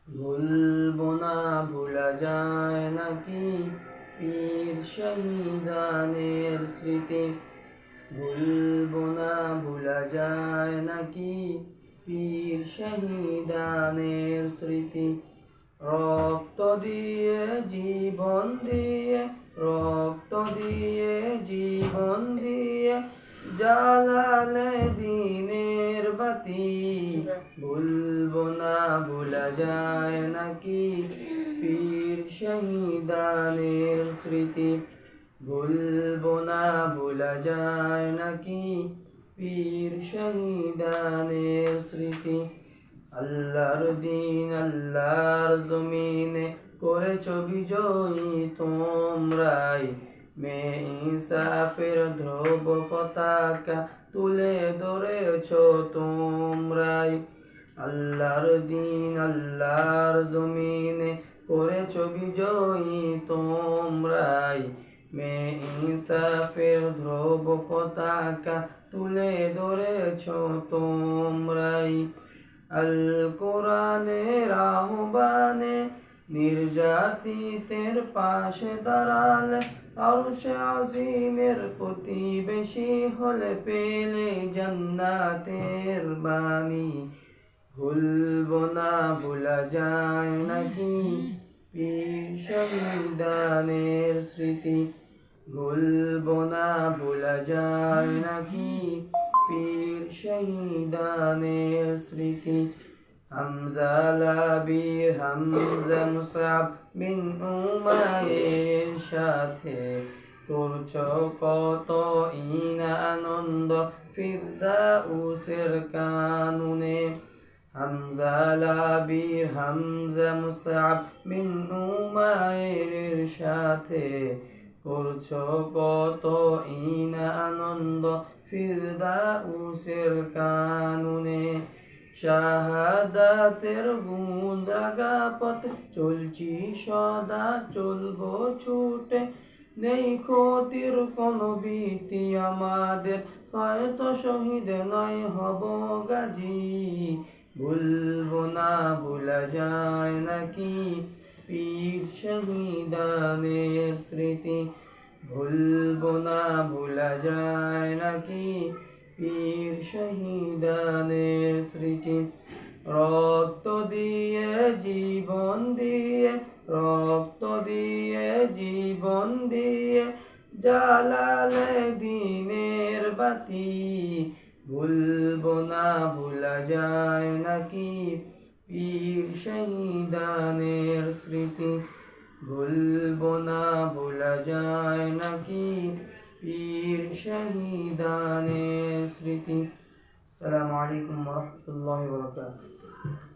ভুলবো না, ভোলা যায় নাকি পীর শহীদানের স্মৃতি। ভুলবো না, ভোলা যায় নাকি পীর শহীদানের স্মৃতি। রক্ত দিয়ে জীবন দিয়ে, রক্ত দিয়ে জীবন দিয়ে জ্বালালে দিনের বাতি। ভুলবো না, ভোলা যায় নাকি পীর শহীদানের স্মৃতি। ভুলবো না, ভোলা যায় নাকি পীর শহীদানের স্মৃতি। আল্লাহর দিন আল্লাহর জমিনে করেছ বিজয়ী তোমরাই, মেয়ে ইনসাফের ধ্রুব পতাকা তুলে ধরেছ তোমরাই। আল্লাহর দিন আল্লাহর জমিনে করেছ বিজয়ী তোমরাই, মেয়ে ইনসাফের ধ্রুব পতাকা তুলে ধরেছ তোমরাই। আল কোরআনের আহ্বানে নির্যাতিতের পাশে দাঁড়ালে, আরশে আজিমের প্রতিবেশী হলে পেলে জান্নাতের বাণী। ভুলবো না, ভোলা যায় নাকি পীর শহীদানের স্মৃতি। ভুলবো না, ভোলা যায় নাকি পীর শহীদানের স্মৃতি। হামজা লাবির হামজা মুসআব বিন উমাইরের সাথে করছ কত ইনা আনন্দ ফিরদাউসের কানুনে। হামজা লাবির হামজা মুসআব বিন উমাইরের সাথে করছ কত ইনা আনন্দ ফিরদাউসের কানুনে। শাহাদাতের গুণরাগা পথ চলছি সদা, চলবো ছুটে, নেই ক্ষতির কোনো ভীতি আমাদের, হয়তো শহীদ নয় হব গাজী। ভুলবো না, ভোলা যায় নাকি পীর শহীদানের স্মৃতি। ভুলবো না, ভোলা যায় নাকি পীর শহীদানের স্মৃতি। রক্ত দিয়ে জীবন দিয়ে, রক্ত দিয়ে জীবন দিয়ে জ্বালালে দিনের বাতি। ভুলবো না, ভোলা যায় নাকি পীর শহীদানের স্মৃতি। ভুলবো না, ভোলা যায় নাকি পীর শহীদানের স্মৃতি। আসসালামু আলাইকুম ওয়া রাহমাতুল্লাহি ওয়া বারাকাতুহু।